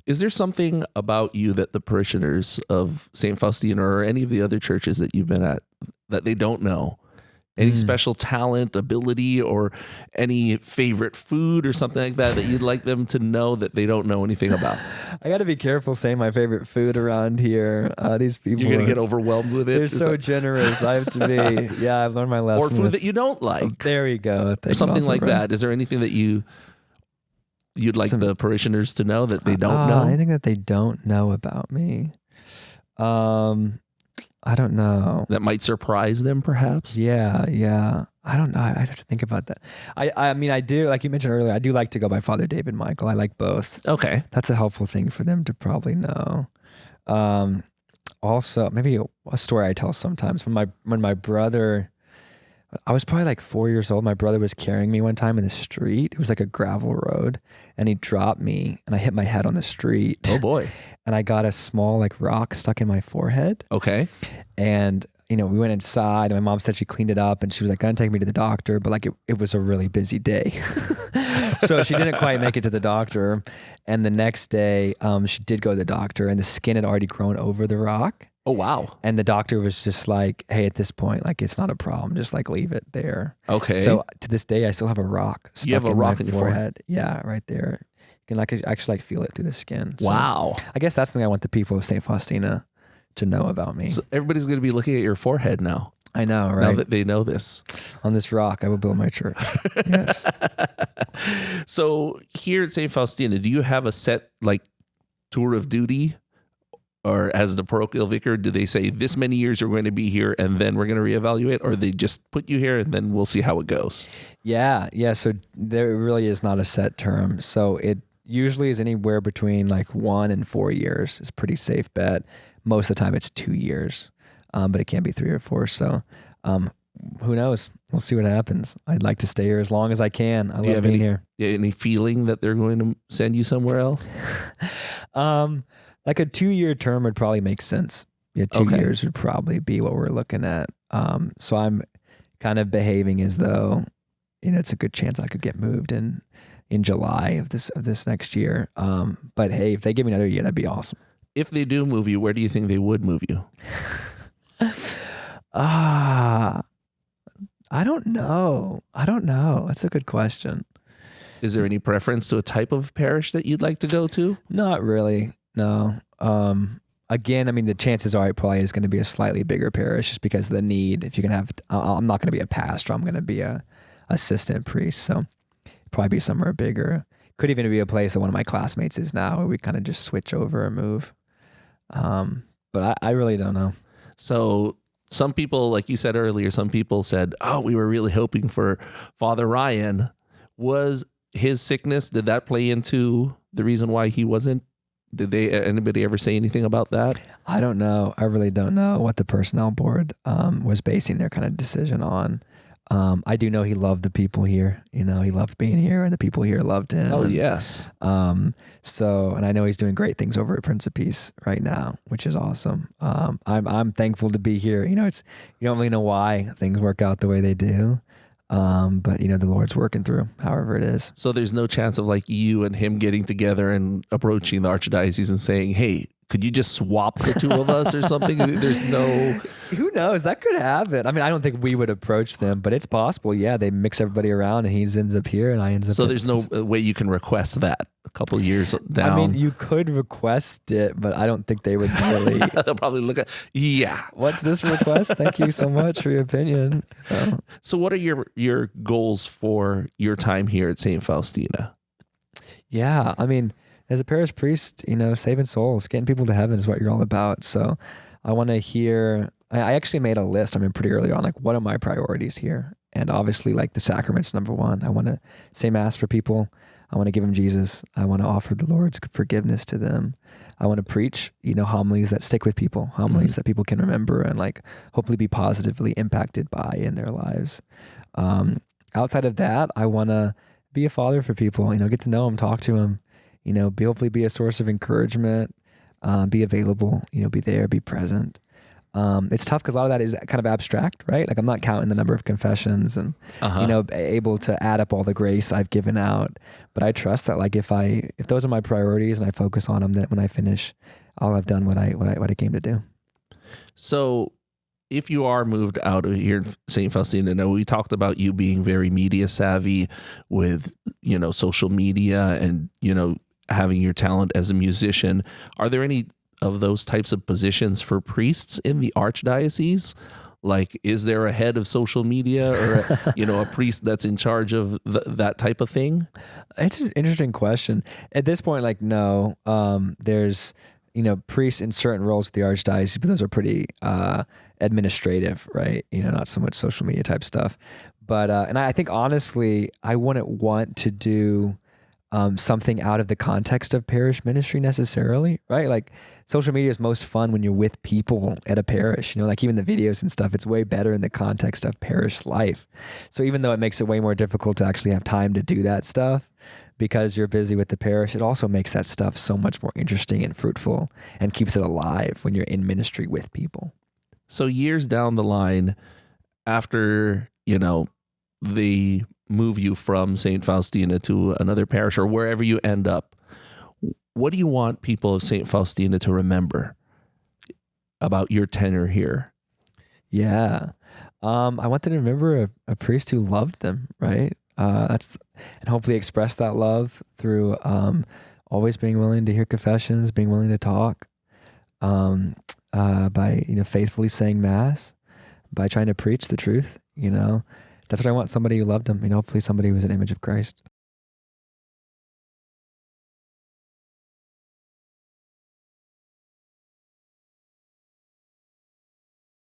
Is there something about you that the parishioners of St. Faustina or any of the other churches that you've been at that they don't know? Any special talent, ability, or any favorite food or something like that you'd like them to know that they don't know anything about? I got to be careful saying my favorite food around here. These people, you're going to get overwhelmed with it. They're so generous. I have to be. Yeah, I've learned my lesson. Or food that you don't like. There you go. Or something like that. Is there anything that you'd like the parishioners to know that they don't know? Anything that they don't know about me? I don't know. That might surprise them, perhaps? Yeah. I don't know. I'd have to think about that. I mean, I do, like you mentioned earlier, I do like to go by Father David Michael. I like both. Okay. That's a helpful thing for them to probably know. Also, maybe a story I tell sometimes. When my brother, I was probably like 4 years old. My brother was carrying me one time in the street. It was like a gravel road, and he dropped me, and I hit my head on the street. Oh boy! And I got a small like rock stuck in my forehead. Okay. And we went inside, and my mom said she cleaned it up, and she was like gonna take me to the doctor, but like it was a really busy day, so she didn't quite make it to the doctor. And the next day, she did go to the doctor, and the skin had already grown over the rock. Oh, wow. And the doctor was just like, hey, at this point, like, it's not a problem. Just like leave it there. Okay. So to this day, I still have a rock stuck you have a in rock my in your forehead. Yeah, right there. You can like actually like feel it through the skin. So wow. I guess that's the thing I want the people of St. Faustina to know about me. So everybody's going to be looking at your forehead now. I know, right? Now that they know this. On this rock, I will build my church. Yes. So here at St. Faustina, do you have a set like tour of duty? Or as the parochial vicar, do they say this many years you're going to be here and then we're going to reevaluate? Or they just put you here and then we'll see how it goes? Yeah. So there really is not a set term. So it usually is anywhere between like 1 and 4 years. It's a pretty safe bet. Most of the time it's 2 years, but it can be 3 or 4. So who knows? We'll see what happens. I'd like to stay here as long as I can. I love being here. Any feeling that they're going to send you somewhere else? Like a 2-year term would probably make sense. Yeah, 2 years would probably be what we're looking at. So I'm kind of behaving as though, it's a good chance I could get moved in July of this next year. But hey, if they give me another year, that'd be awesome. If they do move you, where do you think they would move you? I don't know. That's a good question. Is there any preference to a type of parish that you'd like to go to? Not really. No. Again, I mean, the chances are it probably is going to be a slightly bigger parish just because of the need. If you can have, I'm not going to be a pastor. I'm going to be a assistant priest. So probably be somewhere bigger. Could even be a place that one of my classmates is now where we kind of just switch over and move. But I really don't know. So some people, like you said earlier, some people said, oh, we were really hoping for Father Ryan. Was his sickness, did that play into the reason why he wasn't? Did anybody ever say anything about that? I don't know. I really don't know what the personnel board was basing their kind of decision on. I do know he loved the people here. He loved being here, and the people here loved him. Oh, yes. So, and I know he's doing great things over at Prince of Peace right now, which is awesome. I'm thankful to be here. You don't really know why things work out the way they do. But the Lord's working through however it is. So there's no chance of like you and him getting together and approaching the archdiocese and saying, hey, could you just swap the two of us or something? There's no... Who knows? That could happen. I mean, I don't think we would approach them, but it's possible. Yeah, they mix everybody around and he ends up here and I ends up... So there's no way you can request that a couple years down? I mean, you could request it, but I don't think they would really... They'll probably look at... Yeah. What's this request? Thank you so much for your opinion. So what are your goals for your time here at St. Faustina? Yeah, I mean... As a parish priest, saving souls, getting people to heaven is what you're all about. So I want to hear, I actually made a list, pretty early on, like what are my priorities here? And obviously like the sacrament's number one. I want to say mass for people. I want to give them Jesus. I want to offer the Lord's forgiveness to them. I want to preach, homilies that stick with people, homilies that people can remember and like hopefully be positively impacted by in their lives. Outside of that, I want to be a father for people, get to know them, talk to them. Hopefully be a source of encouragement, be available, be there, be present. It's tough because a lot of that is kind of abstract, right? Like I'm not counting the number of confessions and, able to add up all the grace I've given out. But I trust that like if those are my priorities and I focus on them, that when I finish, I'll have done what I came to do. So if you are moved out of here in St. Faustina, now we talked about you being very media savvy with, social media and, having your talent as a musician. Are there any of those types of positions for priests in the archdiocese? Like, is there a head of social media or, a priest that's in charge of that type of thing? It's an interesting question. At this point, like, no, there's, priests in certain roles at the archdiocese, but those are pretty administrative, right? Not so much social media type stuff. But, and I think honestly, I wouldn't want to do something out of the context of parish ministry necessarily, right? Like social media is most fun when you're with people at a parish, like even the videos and stuff, it's way better in the context of parish life. So even though it makes it way more difficult to actually have time to do that stuff because you're busy with the parish, it also makes that stuff so much more interesting and fruitful and keeps it alive when you're in ministry with people. So years down the line, after, they move you from St. Faustina to another parish or wherever you end up, what do you want people of St. Faustina to remember about your tenure here? Yeah. I want them to remember a priest who loved them, right? And hopefully express that love through always being willing to hear confessions, being willing to talk, by faithfully saying mass, by trying to preach the truth. That's what I want. Somebody who loved him. Hopefully somebody who was an image of Christ.